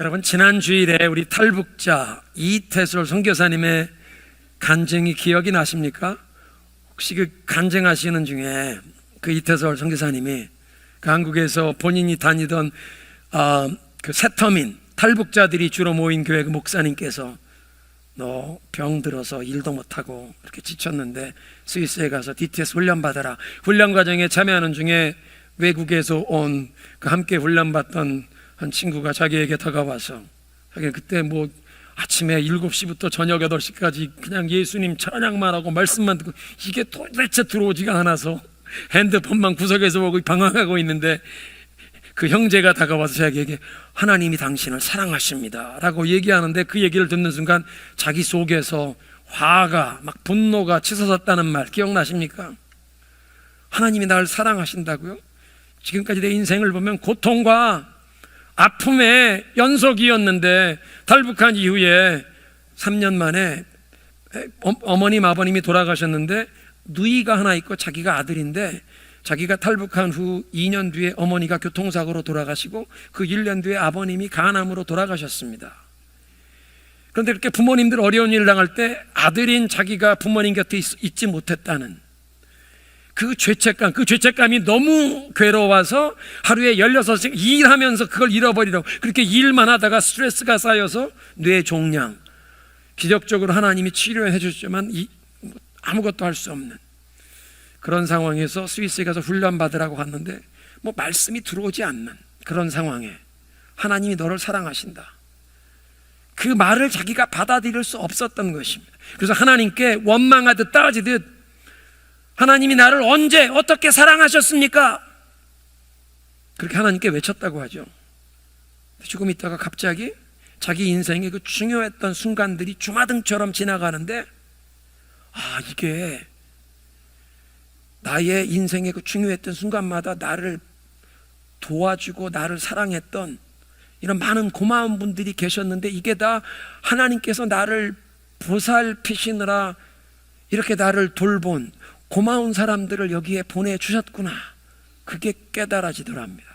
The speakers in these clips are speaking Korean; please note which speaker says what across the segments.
Speaker 1: 여러분, 지난 주일에 우리 탈북자 이태솔 선교사님의 간증이 기억이 나십니까? 혹시 그 간증하시는 중에 그 이태솔 선교사님이 그 한국에서 본인이 다니던 그 세터민 탈북자들이 주로 모인 교회 그 목사님께서 너 병 들어서 일도 못하고 이렇게 지쳤는데 스위스에 가서 DTS 훈련 받아라. 훈련 과정에 참여하는 중에 외국에서 온 그 함께 훈련 받던 한 친구가 자기에게 다가와서 자기 그때 뭐 아침에 7시부터 저녁 8시까지 그냥 예수님 찬양만 하고 말씀만 듣고 이게 도대체 들어오지가 않아서 핸드폰만 구석에서 보고 방황하고 있는데 그 형제가 다가와서 자기에게 하나님이 당신을 사랑하십니다 라고 얘기하는데 그 얘기를 듣는 순간 자기 속에서 화가 막 분노가 치솟았다는 말 기억나십니까? 하나님이 나를 사랑하신다고요? 지금까지 내 인생을 보면 고통과 아픔의 연속이었는데 탈북한 이후에 3년 만에 어머님 아버님이 돌아가셨는데 누이가 하나 있고 자기가 아들인데 자기가 탈북한 후 2년 뒤에 어머니가 교통사고로 돌아가시고 그 1년 뒤에 아버님이 간암으로 돌아가셨습니다. 그런데 이렇게 부모님들 어려운 일을 당할 때 아들인 자기가 부모님 곁에 있지 못했다는 그 죄책감이 너무 괴로워서 하루에 16시간 일하면서 그걸 잃어버리려고 그렇게 일만 하다가 스트레스가 쌓여서 뇌 종양, 기적적으로 하나님이 치료해 주셨지만 아무것도 할 수 없는 그런 상황에서 스위스에 가서 훈련 받으라고 갔는데 뭐 말씀이 들어오지 않는 그런 상황에 하나님이 너를 사랑하신다, 그 말을 자기가 받아들일 수 없었던 것입니다. 그래서 하나님께 원망하듯 따지듯 하나님이 나를 언제 어떻게 사랑하셨습니까? 그렇게 하나님께 외쳤다고 하죠. 조금 있다가 갑자기 자기 인생의 그 중요했던 순간들이 주마등처럼 지나가는데 이게 나의 인생의 그 중요했던 순간마다 나를 도와주고 나를 사랑했던 이런 많은 고마운 분들이 계셨는데 이게 다 하나님께서 나를 보살피시느라 이렇게 나를 돌본 고마운 사람들을 여기에 보내주셨구나, 그게 깨달아지더랍니다.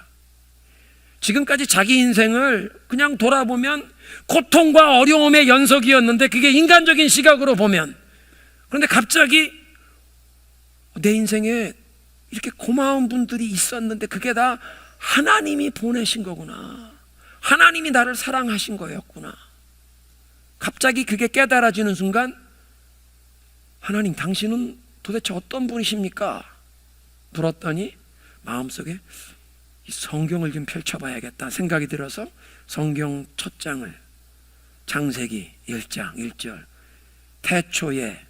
Speaker 1: 지금까지 자기 인생을 그냥 돌아보면 고통과 어려움의 연속이었는데 그게 인간적인 시각으로 보면, 그런데 갑자기 내 인생에 이렇게 고마운 분들이 있었는데 그게 다 하나님이 보내신 거구나, 하나님이 나를 사랑하신 거였구나. 갑자기 그게 깨달아지는 순간 하나님 당신은 도대체 어떤 분이십니까? 물었더니 마음속에 이 성경을 좀 펼쳐봐야겠다 생각이 들어서 성경 첫 장을 창세기 1장 1절 태초에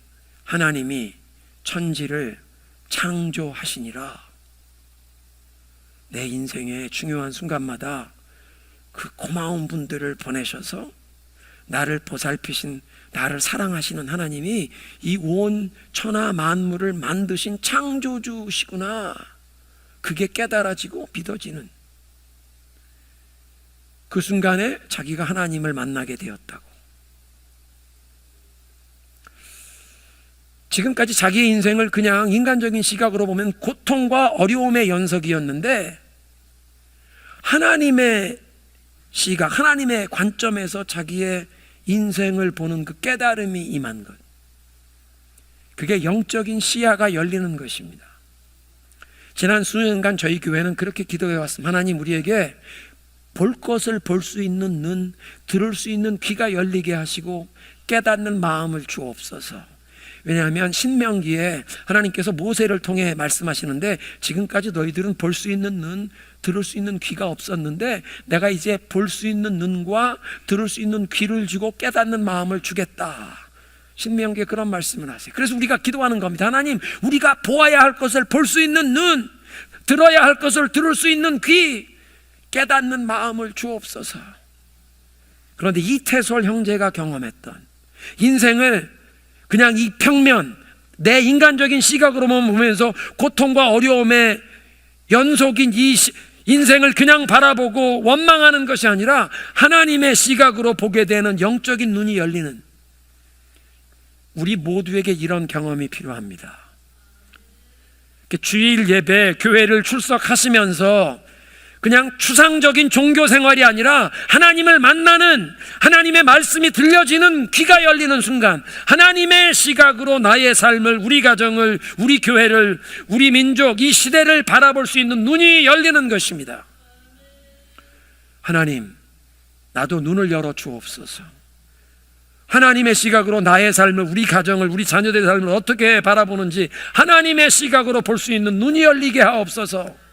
Speaker 1: 하나님이 천지를 창조하시니라. 내 인생의 중요한 순간마다 그 고마운 분들을 보내셔서 나를 보살피신, 나를 사랑하시는 하나님이 이 온 천하 만물을 만드신 창조주시구나, 그게 깨달아지고 믿어지는 그 순간에 자기가 하나님을 만나게 되었다고. 지금까지 자기의 인생을 그냥 인간적인 시각으로 보면 고통과 어려움의 연속이었는데 하나님의 시각, 하나님의 관점에서 자기의 인생을 보는 그 깨달음이 임한 것, 그게 영적인 시야가 열리는 것입니다. 지난 수년간 저희 교회는 그렇게 기도해 왔습니다. 하나님, 우리에게 볼 것을 볼 수 있는 눈, 들을 수 있는 귀가 열리게 하시고 깨닫는 마음을 주옵소서. 왜냐하면 신명기에 하나님께서 모세를 통해 말씀하시는데 지금까지 너희들은 볼 수 있는 눈, 들을 수 있는 귀가 없었는데 내가 이제 볼 수 있는 눈과 들을 수 있는 귀를 주고 깨닫는 마음을 주겠다. 신명기에 그런 말씀을 하세요. 그래서 우리가 기도하는 겁니다. 하나님, 우리가 보아야 할 것을 볼 수 있는 눈, 들어야 할 것을 들을 수 있는 귀, 깨닫는 마음을 주옵소서. 그런데 이태솔 형제가 경험했던 인생을 그냥 이 평면, 내 인간적인 시각으로만 보면서 고통과 어려움의 연속인 이 인생을 그냥 바라보고 원망하는 것이 아니라 하나님의 시각으로 보게 되는 영적인 눈이 열리는, 우리 모두에게 이런 경험이 필요합니다. 주일 예배, 교회를 출석하시면서 그냥 추상적인 종교 생활이 아니라 하나님을 만나는, 하나님의 말씀이 들려지는 귀가 열리는 순간, 하나님의 시각으로 나의 삶을, 우리 가정을, 우리 교회를, 우리 민족, 이 시대를 바라볼 수 있는 눈이 열리는 것입니다. 하나님, 나도 눈을 열어 주옵소서. 하나님의 시각으로 나의 삶을, 우리 가정을, 우리 자녀들의 삶을 어떻게 바라보는지 하나님의 시각으로 볼 수 있는 눈이 열리게 하옵소서.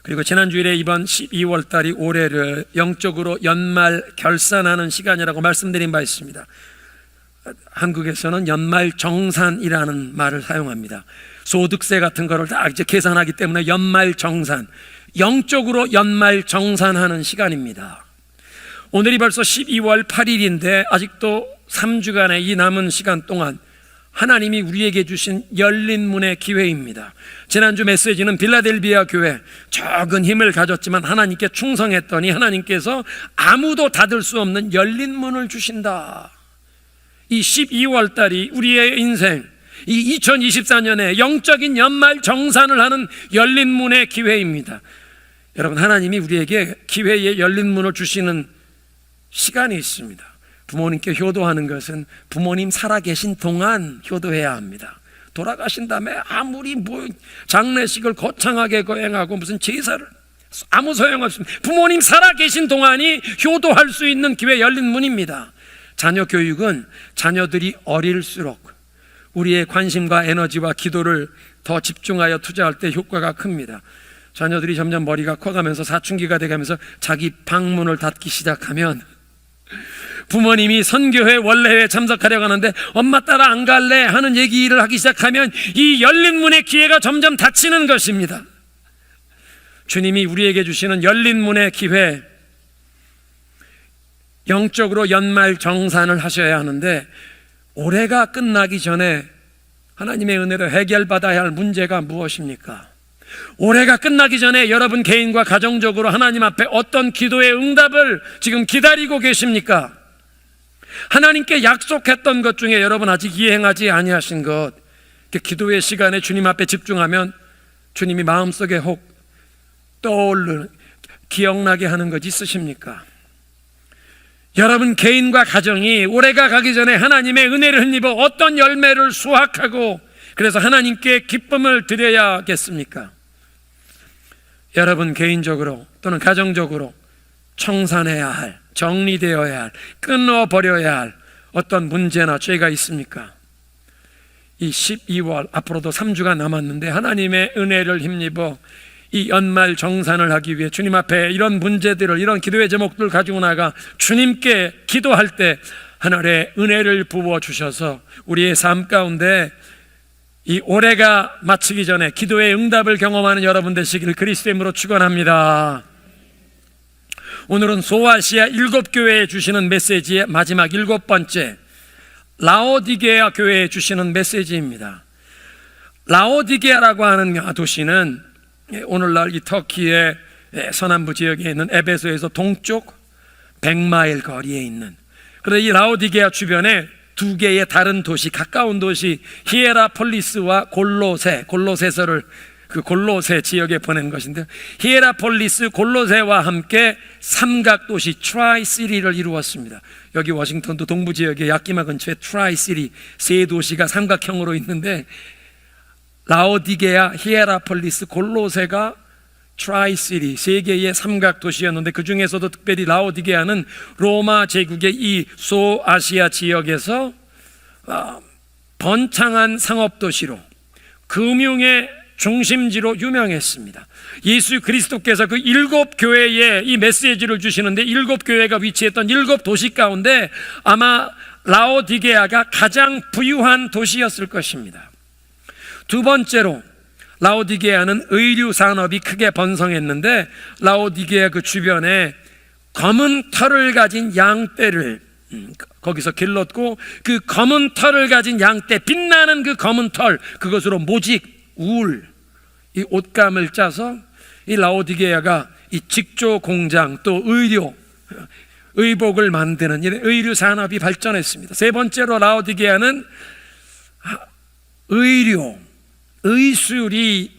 Speaker 1: 그리고 지난주일에 이번 12월 달이 올해를 영적으로 연말 결산하는 시간이라고 말씀드린 바 있습니다. 한국에서는 연말 정산이라는 말을 사용합니다. 소득세 같은 거를 다 이제 계산하기 때문에 연말 정산, 영적으로 연말 정산하는 시간입니다. 오늘이 벌써 12월 8일인데 아직도 3주간의 이 남은 시간 동안 하나님이 우리에게 주신 열린 문의 기회입니다. 지난주 메시지는 빌라델비아 교회, 적은 힘을 가졌지만 하나님께 충성했더니 하나님께서 아무도 닫을 수 없는 열린 문을 주신다. 이 12월 달이 우리의 인생, 이 2024년에 영적인 연말 정산을 하는 열린 문의 기회입니다. 여러분, 하나님이 우리에게 기회의 열린 문을 주시는 시간이 있습니다. 부모님께 효도하는 것은 부모님 살아계신 동안 효도해야 합니다. 돌아가신 다음에 아무리 장례식을 거창하게 거행하고 무슨 제사를 아무 소용없습니다. 부모님 살아계신 동안이 효도할 수 있는 기회 열린 문입니다. 자녀 교육은 자녀들이 어릴수록 우리의 관심과 에너지와 기도를 더 집중하여 투자할 때 효과가 큽니다. 자녀들이 점점 머리가 커가면서 사춘기가 돼가면서 자기 방문을 닫기 시작하면 부모님이 선교회 원래회에 참석하려고 하는데 엄마 따라 안 갈래 하는 얘기를 하기 시작하면 이 열린 문의 기회가 점점 닫히는 것입니다. 주님이 우리에게 주시는 열린 문의 기회, 영적으로 연말 정산을 하셔야 하는데 올해가 끝나기 전에 하나님의 은혜로 해결받아야 할 문제가 무엇입니까? 올해가 끝나기 전에 여러분 개인과 가정적으로 하나님 앞에 어떤 기도의 응답을 지금 기다리고 계십니까? 하나님께 약속했던 것 중에 여러분 아직 이행하지 아니하신 것, 기도의 시간에 주님 앞에 집중하면 주님이 마음속에 혹 떠오르는, 기억나게 하는 것 있으십니까? 여러분 개인과 가정이 올해가 가기 전에 하나님의 은혜를 힘입어 어떤 열매를 수확하고 그래서 하나님께 기쁨을 드려야겠습니까? 여러분 개인적으로 또는 가정적으로 청산해야 할, 정리되어야 할, 끊어버려야 할 어떤 문제나 죄가 있습니까? 이 12월 앞으로도 3주가 남았는데 하나님의 은혜를 힘입어 이 연말 정산을 하기 위해 주님 앞에 이런 문제들을, 이런 기도의 제목들을 가지고 나가 주님께 기도할 때 하늘의 은혜를 부어주셔서 우리의 삶 가운데 이 올해가 마치기 전에 기도의 응답을 경험하는 여러분 되시기를 그리스도의 이름으로 축원합니다. 오늘은 소아시아 7교회에 주시는 메시지의 마지막 7번째, 라오디게아 교회에 주시는 메시지입니다. 라오디게아라고 하는 도시는 오늘날 이 터키의 서남부 지역에 있는 에베소에서 동쪽 100마일 거리에 있는, 그런데 이 라오디게아 주변에 두 개의 다른 도시, 가까운 도시 히에라폴리스와 골로새서를 그 골로새 지역에 보낸 것인데, 히에라폴리스, 골로새와 함께 삼각도시 트라이시리를 이루었습니다. 여기 워싱턴도 동부 지역의 야키마 근처에 트라이시리 세 도시가 삼각형으로 있는데 라오디게아, 히에라폴리스, 골로새가 트라이시리 세 개의 삼각도시였는데 그 중에서도 특별히 라오디게아는 로마 제국의 이 소아시아 지역에서 번창한 상업도시로, 금융의 중심지로 유명했습니다. 예수 그리스도께서 그 7교회에 이 메시지를 주시는데 7교회가 위치했던 7도시 가운데 아마 라오디게아가 가장 부유한 도시였을 것입니다. 두 번째로 라오디게아는 의류 산업이 크게 번성했는데 라오디게아 그 주변에 검은 털을 가진 양떼를 거기서 길렀고 그 검은 털을 가진 양떼, 빛나는 그 검은 털, 그것으로 모직, 울, 이 옷감을 짜서 이 라오디게아가 이 직조 공장 또 의복을 만드는 이런 의류 산업이 발전했습니다. 세 번째로 라오디게아는 의술이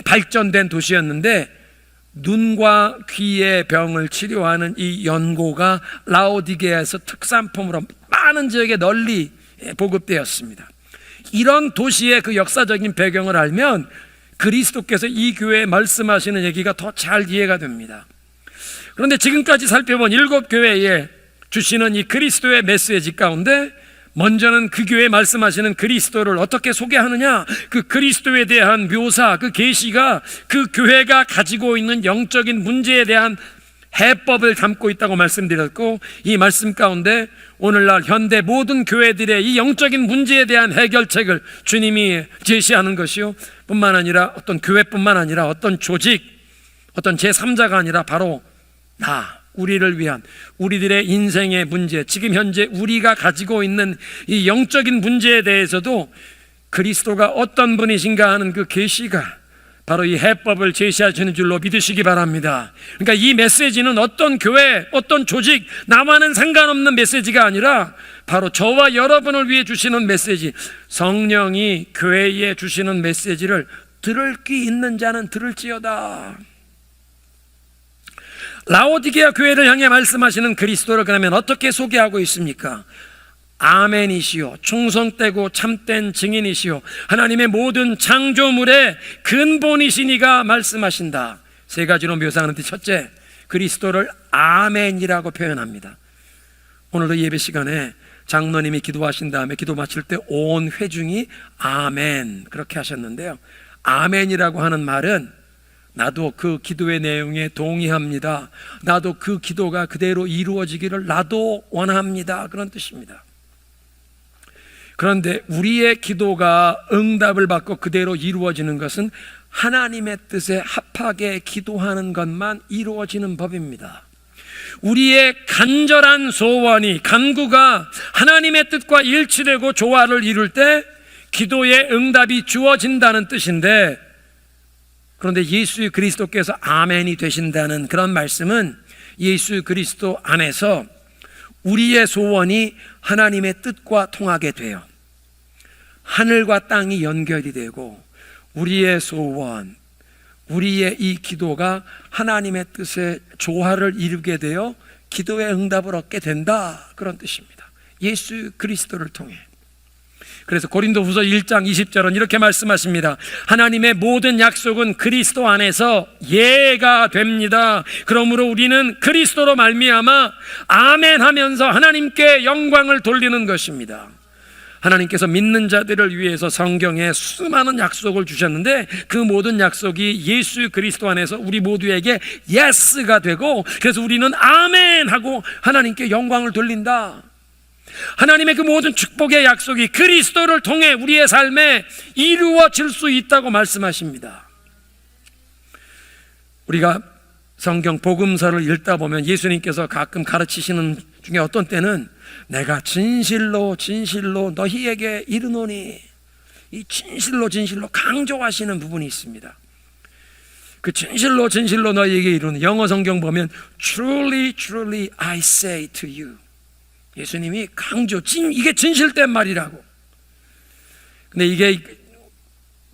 Speaker 1: 발전된 도시였는데 눈과 귀의 병을 치료하는 이 연고가 라오디게아에서 특산품으로 많은 지역에 널리 보급되었습니다. 이런 도시의 그 역사적인 배경을 알면 그리스도께서 이 교회에 말씀하시는 얘기가 더 잘 이해가 됩니다. 그런데 지금까지 살펴본 7교회에 주시는 이 그리스도의 메시지 가운데 먼저는 그 교회에 말씀하시는 그리스도를 어떻게 소개하느냐, 그 그리스도에 대한 묘사, 그 계시가 그 교회가 가지고 있는 영적인 문제에 대한 해법을 담고 있다고 말씀드렸고, 이 말씀 가운데 오늘날 현대 모든 교회들의 이 영적인 문제에 대한 해결책을 주님이 제시하는 것이요, 뿐만 아니라 어떤 교회뿐만 아니라 어떤 조직, 어떤 제3자가 아니라 바로 우리를 위한 우리들의 인생의 문제, 지금 현재 우리가 가지고 있는 이 영적인 문제에 대해서도 그리스도가 어떤 분이신가 하는 그 계시가 바로 이 해법을 제시하시는 줄로 믿으시기 바랍니다. 그러니까 이 메시지는 어떤 교회, 어떤 조직, 나와는 상관없는 메시지가 아니라 바로 저와 여러분을 위해 주시는 메시지, 성령이 교회에 주시는 메시지를 들을 귀 있는 자는 들을지어다. 라오디게아 교회를 향해 말씀하시는 그리스도를 그러면 어떻게 소개하고 있습니까? 아멘이시요, 충성되고 참된 증인이시요, 하나님의 모든 창조물의 근본이시니가 말씀하신다. 세 가지로 묘사하는데, 첫째, 그리스도를 아멘이라고 표현합니다. 오늘도 예배 시간에 장로님이 기도하신 다음에 기도 마칠 때 온 회중이 아멘 그렇게 하셨는데요, 아멘이라고 하는 말은 나도 그 기도의 내용에 동의합니다, 나도 그 기도가 그대로 이루어지기를 나도 원합니다, 그런 뜻입니다. 그런데 우리의 기도가 응답을 받고 그대로 이루어지는 것은 하나님의 뜻에 합하게 기도하는 것만 이루어지는 법입니다. 우리의 간절한 소원이, 간구가 하나님의 뜻과 일치되고 조화를 이룰 때 기도의 응답이 주어진다는 뜻인데, 그런데 예수 그리스도께서 아멘이 되신다는 그런 말씀은 예수 그리스도 안에서 우리의 소원이 하나님의 뜻과 통하게 돼요. 하늘과 땅이 연결이 되고 우리의 소원, 우리의 이 기도가 하나님의 뜻에 조화를 이루게 되어 기도의 응답을 얻게 된다, 그런 뜻입니다. 예수 그리스도를 통해. 그래서 고린도후서 1장 20절은 이렇게 말씀하십니다. 하나님의 모든 약속은 그리스도 안에서 예가 됩니다. 그러므로 우리는 그리스도로 말미암아 아멘 하면서 하나님께 영광을 돌리는 것입니다. 하나님께서 믿는 자들을 위해서 성경에 수많은 약속을 주셨는데 그 모든 약속이 예수 그리스도 안에서 우리 모두에게 예스가 되고, 그래서 우리는 아멘 하고 하나님께 영광을 돌린다. 하나님의 그 모든 축복의 약속이 그리스도를 통해 우리의 삶에 이루어질 수 있다고 말씀하십니다. 우리가 성경 복음서를 읽다 보면 예수님께서 가끔 가르치시는 중에 어떤 때는 내가 진실로 진실로 너희에게 이르노니, 이 진실로 진실로 강조하시는 부분이 있습니다. 그 진실로 진실로 너희에게 이르노니, 영어 성경 보면 Truly truly I say to you, 예수님이 강조, 이게 진실된 말이라고. 근데 이게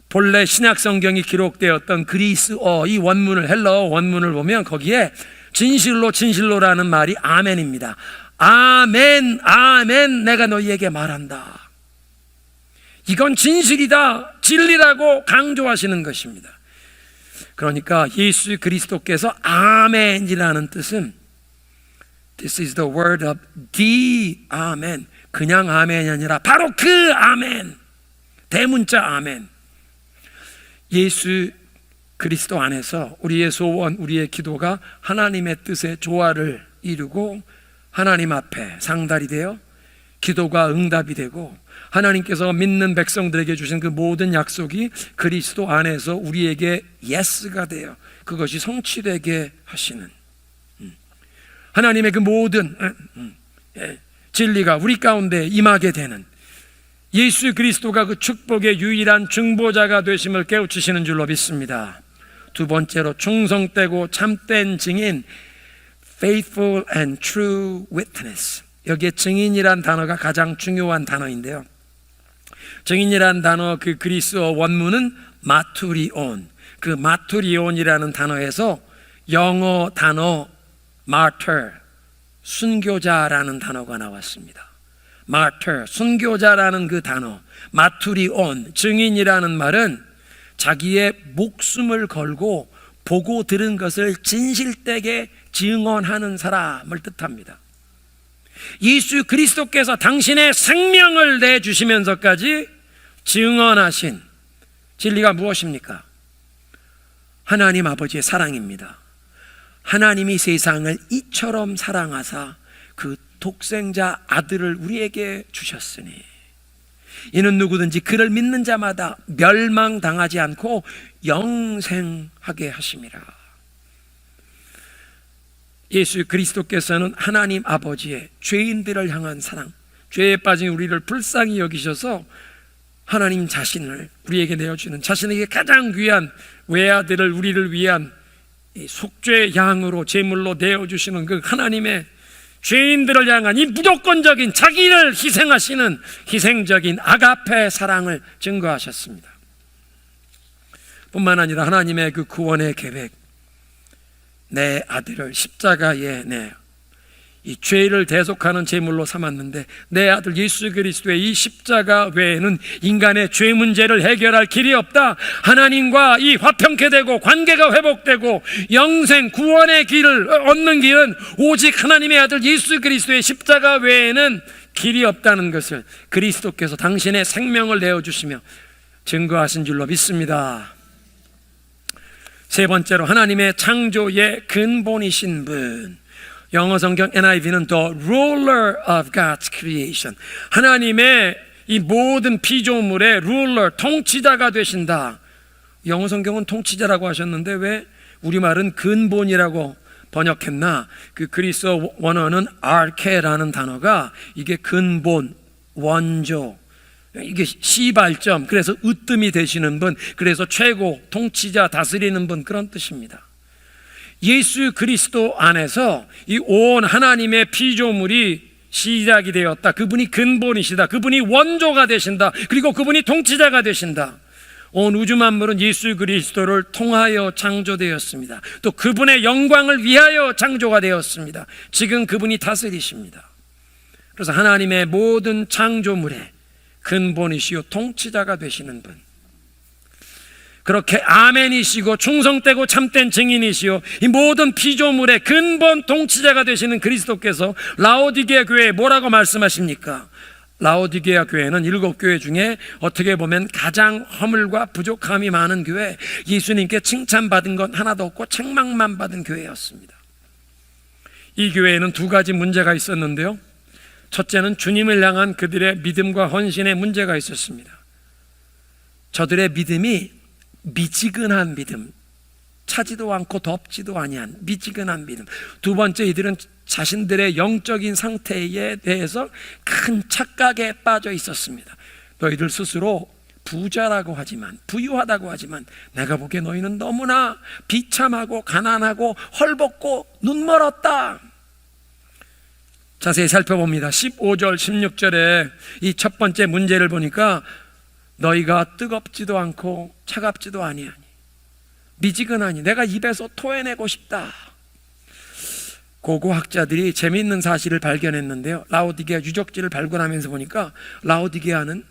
Speaker 1: 본래 신약 성경이 기록되었던 그리스어, 이 원문을, 헬라어 원문을 보면 거기에 진실로 진실로라는 말이 아멘입니다. 아멘 아멘 내가 너희에게 말한다. 이건 진실이다, 진리라고 강조하시는 것입니다. 그러니까 예수 그리스도께서 아멘이라는 뜻은 This is the word of the 아멘, 그냥 아멘이 아니라 바로 그 아멘, 대문자 아멘. 예수 그리스도 안에서 우리의 소원, 우리의 기도가 하나님의 뜻의 조화를 이루고 하나님 앞에 상달이 되어 기도가 응답이 되고, 하나님께서 믿는 백성들에게 주신 그 모든 약속이 그리스도 안에서 우리에게 예스가 되어 그것이 성취되게 하시는 하나님의 그 모든 진리가 우리 가운데 임하게 되는 예수 그리스도가 그 축복의 유일한 증보자가 되심을 깨우치시는 줄로 믿습니다. 두 번째로 충성되고 참된 증인, faithful and true witness. 여기에 증인이란 단어가 가장 중요한 단어인데요, 증인이란 단어 그 그리스어 원문은 마투리온, 그 마투리온이라는 단어에서 영어 단어 martyr, 순교자라는 단어가 나왔습니다. martyr, 순교자라는 그 단어, 마투리온, 증인이라는 말은 자기의 목숨을 걸고 보고 들은 것을 진실되게 증언하는 사람을 뜻합니다. 예수 그리스도께서 당신의 생명을 내주시면서까지 증언하신 진리가 무엇입니까? 하나님 아버지의 사랑입니다. 하나님이 세상을 이처럼 사랑하사 그 독생자 아들을 우리에게 주셨으니 이는 누구든지 그를 믿는 자마다 멸망당하지 않고 영생하게 하심이라. 예수 그리스도께서는 하나님 아버지의 죄인들을 향한 사랑, 죄에 빠진 우리를 불쌍히 여기셔서 하나님 자신을 우리에게 내어주는, 자신에게 가장 귀한 외아들을 우리를 위한 속죄 양으로 제물로 내어주시는 그 하나님의 죄인들을 향한 이 무조건적인 자기를 희생하시는 희생적인 아가페 사랑을 증거하셨습니다. 뿐만 아니라 하나님의 그 구원의 계획, 내 아들을 십자가에 이 죄를 대속하는 제물로 삼았는데 내 아들 예수 그리스도의 이 십자가 외에는 인간의 죄 문제를 해결할 길이 없다. 하나님과 이 화평케 되고 관계가 회복되고 영생 구원의 길을 얻는 길은 오직 하나님의 아들 예수 그리스도의 십자가 외에는 길이 없다는 것을 그리스도께서 당신의 생명을 내어주시며 증거하신 줄로 믿습니다. 세 번째로 하나님의 창조의 근본이신 분, 영어 성경 NIV는 The Ruler of God's Creation, 하나님의 이 모든 피조물의 ruler, 통치자가 되신다. 영어 성경은 통치자라고 하셨는데 왜 우리말은 근본이라고 번역했나? 그 그리스어 원어는 arche라는 단어가 이게 근본, 원조, 이게 시발점, 그래서 으뜸이 되시는 분, 그래서 최고, 통치자, 다스리는 분, 그런 뜻입니다. 예수 그리스도 안에서 이 온 하나님의 피조물이 시작이 되었다. 그분이 근본이시다. 그분이 원조가 되신다. 그리고 그분이 통치자가 되신다. 온 우주 만물은 예수 그리스도를 통하여 창조되었습니다. 또 그분의 영광을 위하여 창조가 되었습니다. 지금 그분이 다스리십니다. 그래서 하나님의 모든 창조물의 근본이시요 통치자가 되시는 분, 그렇게 아멘이시고 충성되고 참된 증인이시요 이 모든 피조물의 근본 통치자가 되시는 그리스도께서 라오디게아 교회에 뭐라고 말씀하십니까? 라오디게아 교회는 7교회 중에 어떻게 보면 가장 허물과 부족함이 많은 교회, 예수님께 칭찬받은 건 하나도 없고 책망만 받은 교회였습니다. 이 교회에는 두 가지 문제가 있었는데요, 첫째는 주님을 향한 그들의 믿음과 헌신에 문제가 있었습니다. 저들의 믿음이 미지근한 믿음, 차지도 않고 덥지도 아니한 미지근한 믿음. 두 번째, 이들은 자신들의 영적인 상태에 대해서 큰 착각에 빠져 있었습니다. 너희들 스스로 부자라고 하지만, 부유하다고 하지만 내가 보기에 너희는 너무나 비참하고 가난하고 헐벗고 눈멀었다. 자세히 살펴봅니다. 15절 16절에 이 첫 번째 문제를 보니까 너희가 뜨겁지도 않고 차갑지도 아니하니 미지근하니 내가 입에서 토해내고 싶다. 고고학자들이 재미있는 사실을 발견했는데요, 라오디게아 유적지를 발굴하면서 보니까 라오디게아는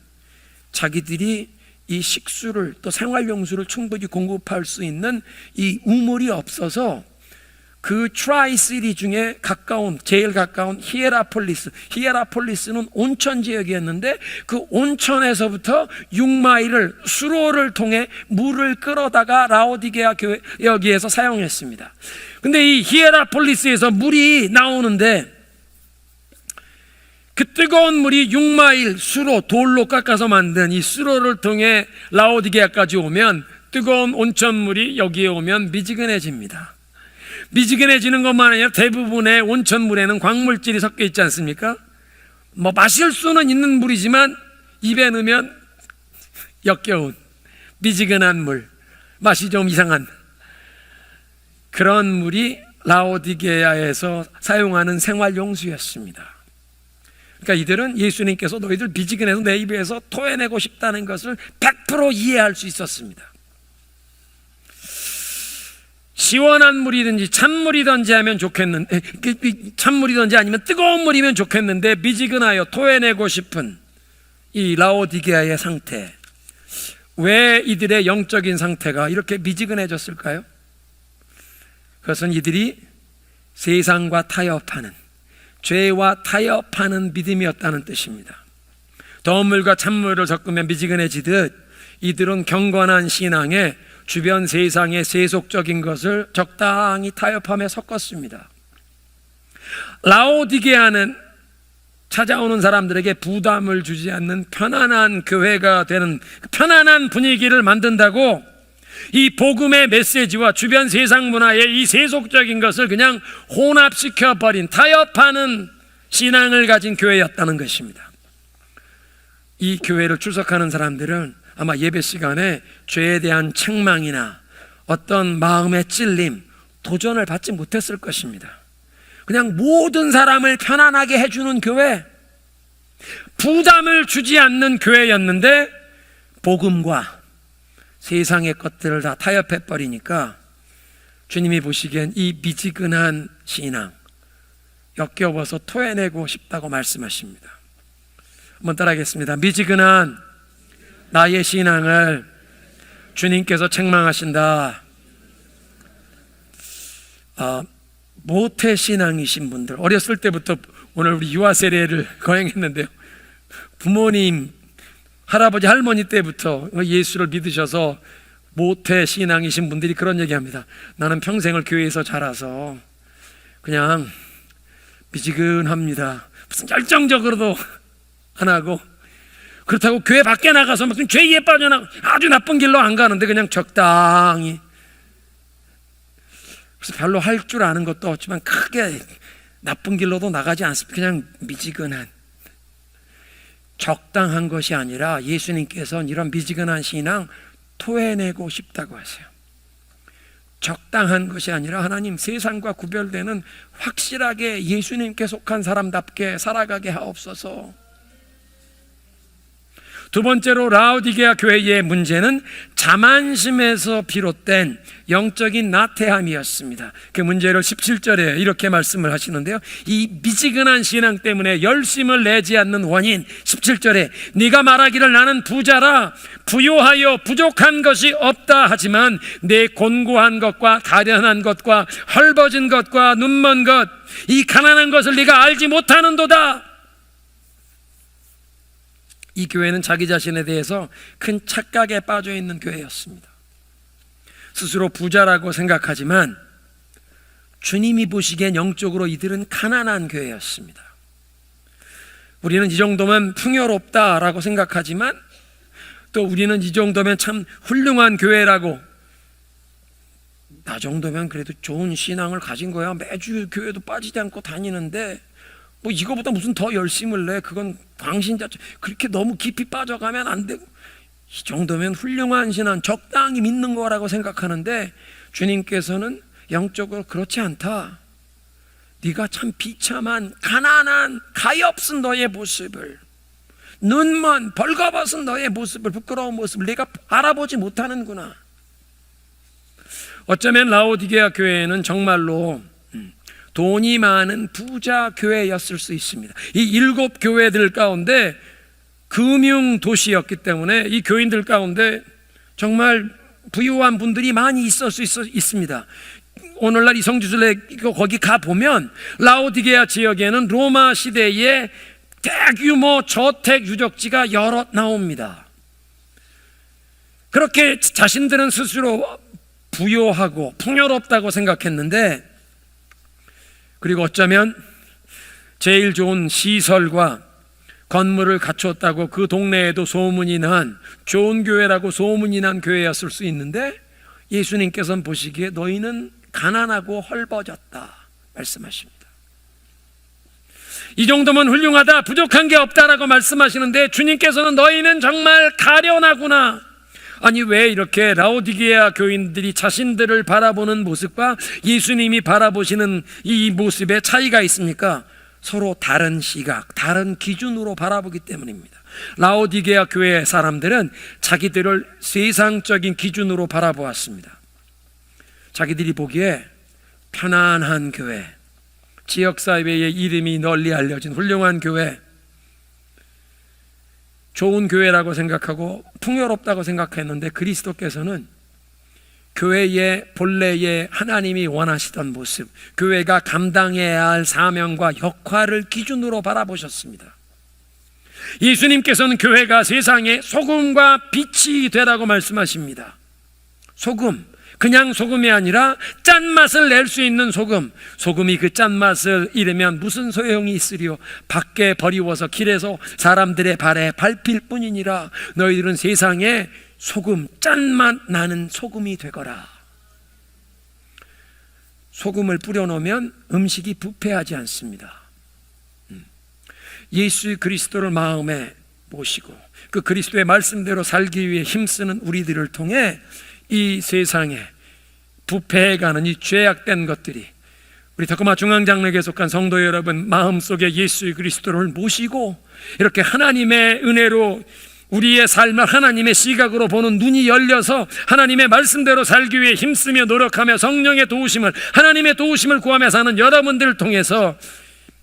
Speaker 1: 자기들이 이 식수를 또 생활용수를 충분히 공급할 수 있는 이 우물이 없어서 그 트라이시리 중에 제일 가까운 히에라폴리스는 온천 지역이었는데 그 온천에서부터 6마일을 수로를 통해 물을 끌어다가 라오디게아 교회 여기에서 사용했습니다. 근데 이 히에라폴리스에서 물이 나오는데 그 뜨거운 물이 6마일 수로, 돌로 깎아서 만든 이 수로를 통해 라오디게아까지 오면 뜨거운 온천물이 여기에 오면 미지근해집니다. 미지근해지는 것만 아니라 대부분의 온천물에는 광물질이 섞여 있지 않습니까? 마실 수는 있는 물이지만 입에 넣으면 역겨운 미지근한 물, 맛이 좀 이상한 그런 물이 라오디게아에서 사용하는 생활용수였습니다. 그러니까 이들은 예수님께서 너희들 미지근해서 내 입에서 토해내고 싶다는 것을 100% 이해할 수 있었습니다. 시원한 물이든지 찬물이든지 하면 좋겠는데, 찬물이든지 아니면 뜨거운 물이면 좋겠는데 미지근하여 토해내고 싶은 이 라오디게아의 상태, 왜 이들의 영적인 상태가 이렇게 미지근해졌을까요? 그것은 이들이 세상과 타협하는, 죄와 타협하는 믿음이었다는 뜻입니다. 더운 물과 찬물을 섞으면 미지근해지듯 이들은 경건한 신앙에 주변 세상의 세속적인 것을 적당히 타협하며 섞었습니다. 라오디게아는 찾아오는 사람들에게 부담을 주지 않는 편안한 교회가 되는, 편안한 분위기를 만든다고 이 복음의 메시지와 주변 세상 문화의 이 세속적인 것을 그냥 혼합시켜버린, 타협하는 신앙을 가진 교회였다는 것입니다. 이 교회를 출석하는 사람들은 아마 예배 시간에 죄에 대한 책망이나 어떤 마음의 찔림, 도전을 받지 못했을 것입니다. 그냥 모든 사람을 편안하게 해주는 교회, 부담을 주지 않는 교회였는데 복음과 세상의 것들을 다 타협해버리니까 주님이 보시기엔 이 미지근한 신앙 역겨워서 토해내고 싶다고 말씀하십니다. 한번 따라하겠습니다. 미지근한 나의 신앙을 주님께서 책망하신다. 모태 신앙이신 분들, 어렸을 때부터 오늘 우리 유아 세례를 거행했는데요, 부모님, 할아버지, 할머니 때부터 예수를 믿으셔서 모태 신앙이신 분들이 그런 얘기합니다. 나는 평생을 교회에서 자라서 그냥 미지근합니다. 무슨 열정적으로도 안 하고, 그렇다고 교회 밖에 나가서 무슨 죄에 빠져나가 아주 나쁜 길로 안 가는데 그냥 적당히, 그래서 별로 할 줄 아는 것도 없지만 크게 나쁜 길로도 나가지 않습니다. 그냥 미지근한, 적당한 것이 아니라 예수님께서는 이런 미지근한 신앙 토해내고 싶다고 하세요. 적당한 것이 아니라 하나님, 세상과 구별되는 확실하게 예수님께 속한 사람답게 살아가게 하옵소서. 두 번째로 라오디게아 교회의 문제는 자만심에서 비롯된 영적인 나태함이었습니다. 그 문제를 17절에 이렇게 말씀을 하시는데요, 이 미지근한 신앙 때문에 열심을 내지 않는 원인, 17절에 네가 말하기를 나는 부자라 부요하여 부족한 것이 없다 하지만 내 곤고한 것과 가련한 것과 헐벗은 것과 눈먼 것, 이 가난한 것을 네가 알지 못하는도다. 이 교회는 자기 자신에 대해서 큰 착각에 빠져 있는 교회였습니다. 스스로 부자라고 생각하지만 주님이 보시기엔 영적으로 이들은 가난한 교회였습니다. 우리는 이 정도면 풍요롭다라고 생각하지만 또 우리는 이 정도면 참 훌륭한 교회라고, 나 정도면 그래도 좋은 신앙을 가진 거야, 매주 교회도 빠지지 않고 다니는데 뭐 이거보다 무슨 더 열심을 내, 그건 광신자체, 그렇게 너무 깊이 빠져가면 안 되고, 이 정도면 훌륭한 신앙, 적당히 믿는 거라고 생각하는데 주님께서는 영적으로 그렇지 않다. 네가 참 비참한 가난한 가엾은 너의 모습을, 눈먼 벌거벗은 너의 모습을, 부끄러운 모습을 네가 알아보지 못하는구나. 어쩌면 라오디게아 교회는 정말로 돈이 많은 부자 교회였을 수 있습니다. 이 7 교회들 가운데 금융 도시였기 때문에 이 교인들 가운데 정말 부유한 분들이 많이 있을 수 있습니다. 오늘날 이 성지순례 거기 가보면 라오디게아 지역에는 로마 시대의 대규모 저택 유적지가 여러 나옵니다. 그렇게 자신들은 스스로 부유하고 풍요롭다고 생각했는데, 그리고 어쩌면 제일 좋은 시설과 건물을 갖췄다고 그 동네에도 소문이 난 좋은 교회라고 소문이 난 교회였을 수 있는데 예수님께서는 보시기에 너희는 가난하고 헐벗었다 말씀하십니다. 이 정도면 훌륭하다, 부족한 게 없다라고 말씀하시는데 주님께서는 너희는 정말 가련하구나. 아니, 왜 이렇게 라오디게아 교인들이 자신들을 바라보는 모습과 예수님이 바라보시는 이 모습에 차이가 있습니까? 서로 다른 시각, 다른 기준으로 바라보기 때문입니다. 라오디게아 교회 사람들은 자기들을 세상적인 기준으로 바라보았습니다. 자기들이 보기에 편안한 교회, 지역사회의 이름이 널리 알려진 훌륭한 교회, 좋은 교회라고 생각하고 풍요롭다고 생각했는데, 그리스도께서는 교회의 본래의 하나님이 원하시던 모습, 교회가 감당해야 할 사명과 역할을 기준으로 바라보셨습니다. 예수님께서는 교회가 세상의 소금과 빛이 되라고 말씀하십니다. 소금, 그냥 소금이 아니라 짠맛을 낼 수 있는 소금. 소금이 그 짠맛을 잃으면 무슨 소용이 있으리요? 밖에 버리워서 길에서 사람들의 발에 밟힐 뿐이니라. 너희들은 세상에 소금, 짠맛 나는 소금이 되거라. 소금을 뿌려놓으면 음식이 부패하지 않습니다. 예수 그리스도를 마음에 모시고 그 그리스도의 말씀대로 살기 위해 힘쓰는 우리들을 통해 이 세상에 부패해가는 이 죄악된 것들이, 우리 다코마 중앙장로교에 속한 성도 여러분 마음속에 예수 그리스도를 모시고 이렇게 하나님의 은혜로 우리의 삶을 하나님의 시각으로 보는 눈이 열려서 하나님의 말씀대로 살기 위해 힘쓰며 노력하며 성령의 도우심을, 하나님의 도우심을 구하며 사는 여러분들을 통해서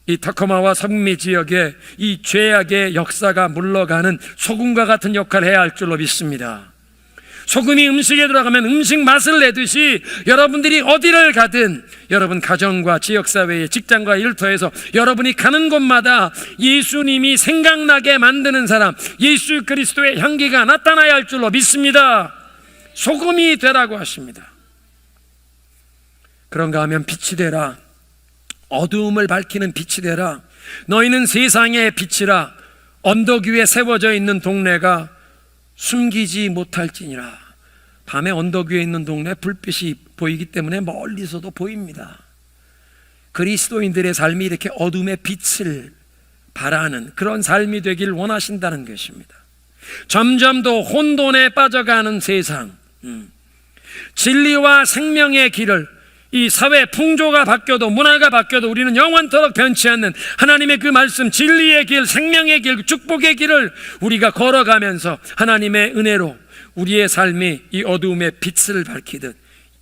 Speaker 1: 이 타코마와 성미 지역에 이 죄악의 역사가 물러가는 소금과 같은 역할을 해야 할 줄로 믿습니다. 소금이 음식에 들어가면 음식 맛을 내듯이 여러분들이 어디를 가든 여러분 가정과 지역사회의 직장과 일터에서 여러분이 가는 곳마다 예수님이 생각나게 만드는 사람, 예수 그리스도의 향기가 나타나야 할 줄로 믿습니다. 소금이 되라고 하십니다. 그런가 하면 빛이 되라. 어두움을 밝히는 빛이 되라. 너희는 세상의 빛이라. 언덕 위에 세워져 있는 동네가 숨기지 못할지니라. 밤에 언덕 위에 있는 동네 불빛이 보이기 때문에 멀리서도 보입니다. 그리스도인들의 삶이 이렇게 어둠의 빛을 발하는 그런 삶이 되길 원하신다는 것입니다. 점점 더 혼돈에 빠져가는 세상, 진리와 생명의 길을, 이 사회 풍조가 바뀌어도 문화가 바뀌어도 우리는 영원토록 변치 않는 하나님의 그 말씀, 진리의 길, 생명의 길, 축복의 길을 우리가 걸어가면서 하나님의 은혜로 우리의 삶이 이 어두움의 빛을 밝히듯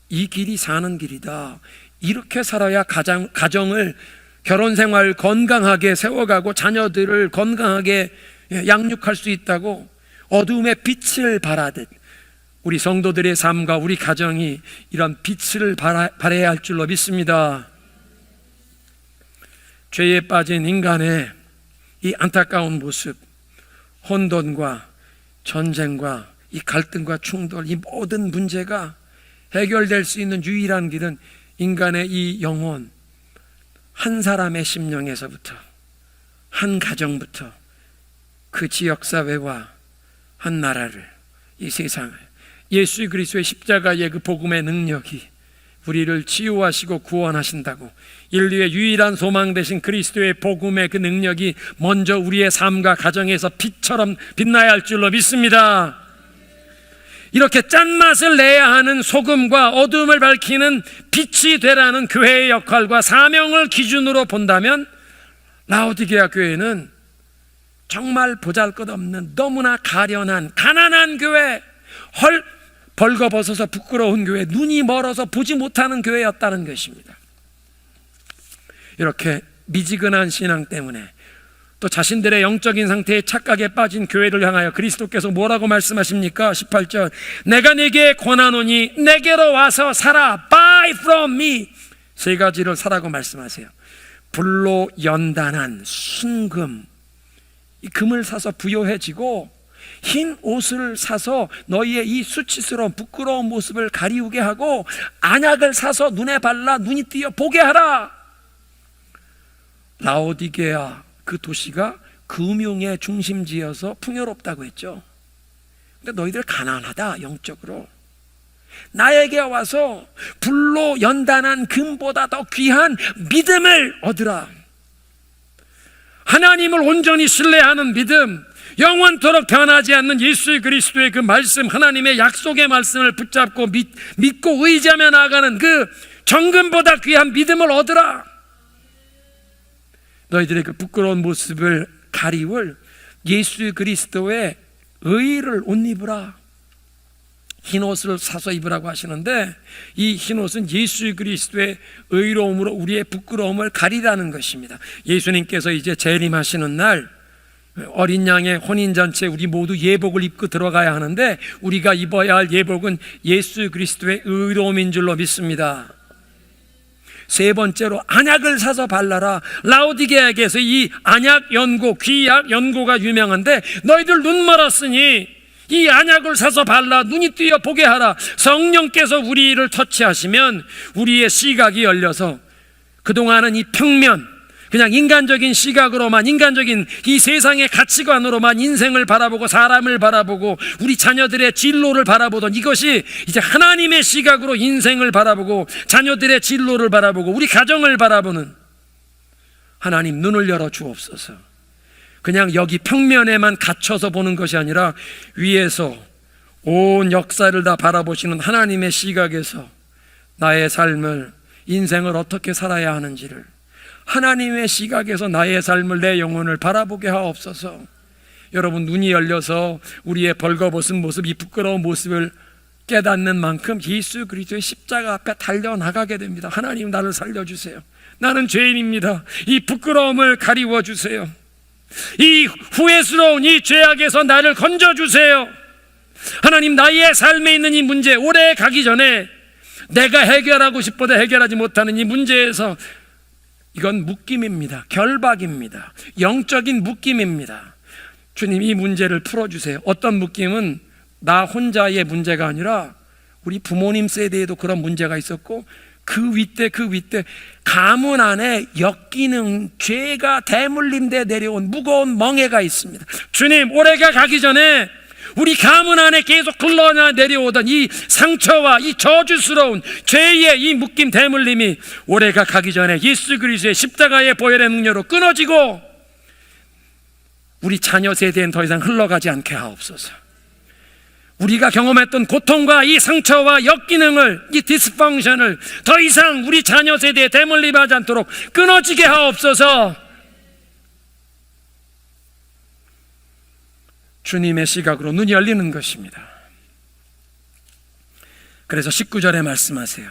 Speaker 1: 이 길이 사는 길이다. 이렇게 살아야 가정을, 결혼생활 건강하게 세워가고 자녀들을 건강하게 양육할 수 있다고 어두움의 빛을 발하듯 우리 성도들의 삶과 우리 가정이 이런 빛을 발해야 할 줄로 믿습니다. 죄에 빠진 인간의 이 안타까운 모습, 혼돈과 전쟁과 이 갈등과 충돌, 이 모든 문제가 해결될 수 있는 유일한 길은 인간의 이 영혼, 한 사람의 심령에서부터, 한 가정부터 그 지역사회와 한 나라를, 이 세상을 예수 그리스도의 십자가의 그 복음의 능력이 우리를 치유하시고 구원하신다고, 인류의 유일한 소망 되신 그리스도의 복음의 그 능력이 먼저 우리의 삶과 가정에서 빛처럼 빛나야 할 줄로 믿습니다. 이렇게 짠맛을 내야 하는 소금과 어둠을 밝히는 빛이 되라는 교회의 역할과 사명을 기준으로 본다면 라오디게아 교회는 정말 보잘것없는 너무나 가련한 가난한 교회, 벌거벗어서 부끄러운 교회, 눈이 멀어서 보지 못하는 교회였다는 것입니다. 이렇게 미지근한 신앙 때문에 또 자신들의 영적인 상태에 착각에 빠진 교회를 향하여 그리스도께서 뭐라고 말씀하십니까? 18절, 내가 네게 권하노니 내게로 와서 살아. Buy from me. 세 가지를 사라고 말씀하세요. 불로 연단한 순금, 이 금을 사서 부요해지고 흰 옷을 사서 너희의 이 수치스러운 부끄러운 모습을 가리우게 하고 안약을 사서 눈에 발라 눈이 띄어 보게 하라. 라오디게아 그 도시가 금융의 중심지여서 풍요롭다고 했죠. 근데 너희들 가난하다 영적으로. 나에게 와서 불로 연단한 금보다 더 귀한 믿음을 얻으라. 하나님을 온전히 신뢰하는 믿음, 영원토록 변하지 않는 예수 그리스도의 그 말씀, 하나님의 약속의 말씀을 붙잡고 믿고 의지하며 나아가는 그 정금보다 귀한 믿음을 얻으라. 너희들의 그 부끄러운 모습을 가리울 예수 그리스도의 의를 옷 입으라. 흰옷을 사서 입으라고 하시는데, 이 흰옷은 예수 그리스도의 의로움으로 우리의 부끄러움을 가리라는 것입니다. 예수님께서 이제 재림하시는 날 어린 양의 혼인잔치에 우리 모두 예복을 입고 들어가야 하는데, 우리가 입어야 할 예복은 예수 그리스도의 의로움인 줄로 믿습니다. 세 번째로, 안약을 사서 발라라. 라오디게아에게서 이 안약 연고, 귀약 연고가 유명한데, 너희들 눈 멀었으니 이 안약을 사서 발라 눈이 뜨여 보게 하라. 성령께서 우리를 터치하시면 우리의 시각이 열려서 그동안은 이 평면, 그냥 인간적인 시각으로만, 인간적인 이 세상의 가치관으로만 인생을 바라보고 사람을 바라보고 우리 자녀들의 진로를 바라보던 이것이 이제 하나님의 시각으로 인생을 바라보고 자녀들의 진로를 바라보고 우리 가정을 바라보는, 하나님 눈을 열어 주옵소서. 그냥 여기 평면에만 갇혀서 보는 것이 아니라 위에서 온 역사를 다 바라보시는 하나님의 시각에서 나의 삶을, 인생을 어떻게 살아야 하는지를, 하나님의 시각에서 나의 삶을, 내 영혼을 바라보게 하옵소서. 여러분, 눈이 열려서 우리의 벌거벗은 모습, 이 부끄러운 모습을 깨닫는 만큼 예수 그리스도의 십자가 앞에 달려나가게 됩니다. 하나님, 나를 살려주세요. 나는 죄인입니다. 이 부끄러움을 가리워 주세요. 이 후회스러운 이 죄악에서 나를 건져주세요. 하나님, 나의 삶에 있는 이 문제, 오래 가기 전에 내가 해결하고 싶어도 해결하지 못하는 이 문제에서, 이건 묶임입니다. 결박입니다. 영적인 묶임입니다. 주님, 이 문제를 풀어주세요. 어떤 묶임은 나 혼자의 문제가 아니라 우리 부모님 세대에도 그런 문제가 있었고, 그 윗대 가문 안에 역기능, 죄가 대물림돼 내려온 무거운 멍에가 있습니다. 주님, 올해가 가기 전에 우리 가문 안에 계속 흘러 내려오던 이 상처와 이 저주스러운 죄의 이 묶임, 대물림이 올해가 가기 전에 예수 그리스도의 십자가의 보혈의 능력으로 끊어지고 우리 자녀 세대엔 더 이상 흘러가지 않게 하옵소서. 우리가 경험했던 고통과 이 상처와 역기능을, 이 디스펑션을 더 이상 우리 자녀 세대에 대물림하지 않도록 끊어지게 하옵소서. 주님의 시각으로 눈이 열리는 것입니다. 그래서 19절에 말씀하세요.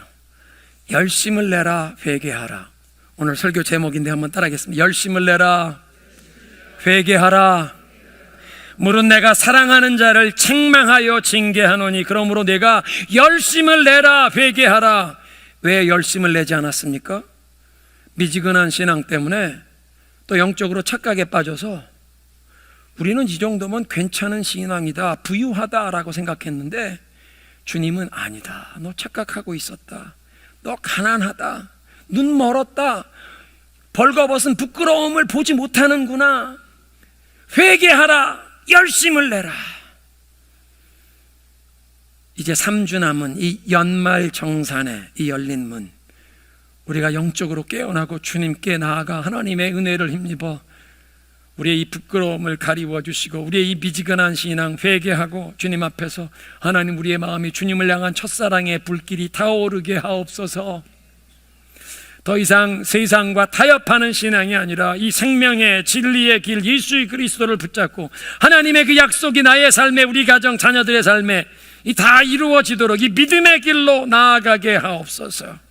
Speaker 1: 열심을 내라, 회개하라. 오늘 설교 제목인데 한번 따라하겠습니다. 열심을 내라, 회개하라. 물은 내가 사랑하는 자를 책망하여 징계하노니, 그러므로 내가 열심을 내라, 회개하라. 왜 열심을 내지 않았습니까? 미지근한 신앙 때문에, 또 영적으로 착각에 빠져서 우리는 이 정도면 괜찮은 신앙이다, 부유하다라고 생각했는데, 주님은 아니다, 너 착각하고 있었다, 너 가난하다, 눈 멀었다, 벌거벗은 부끄러움을 보지 못하는구나, 회개하라, 열심을 내라. 이제 3주 남은 이 연말 정산에 이 열린 문, 우리가 영적으로 깨어나고 주님께 나아가 하나님의 은혜를 힘입어 우리의 이 부끄러움을 가리워 주시고 우리의 이 미지근한 신앙 회개하고 주님 앞에서, 하나님, 우리의 마음이 주님을 향한 첫사랑의 불길이 타오르게 하옵소서. 더 이상 세상과 타협하는 신앙이 아니라 이 생명의 진리의 길 예수 그리스도를 붙잡고 하나님의 그 약속이 나의 삶에, 우리 가정 자녀들의 삶에 이 다 이루어지도록 이 믿음의 길로 나아가게 하옵소서.